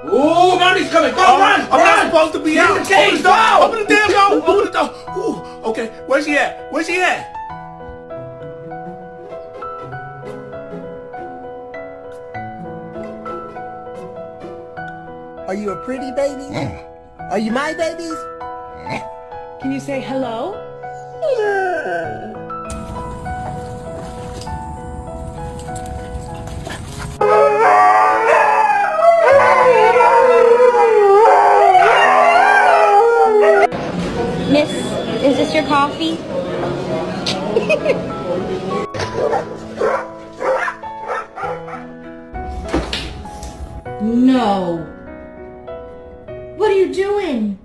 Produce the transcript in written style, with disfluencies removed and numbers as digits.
Ooh, mommy's coming. Go, run! I'm not supposed to be out. the cage, Open the door. go! Open the damn door. Open the door. Ooh, okay. Where's she at? Where's she at? Are you a pretty baby? Are you my babies? Can you say hello? Miss, is this your coffee? No. What are you doing?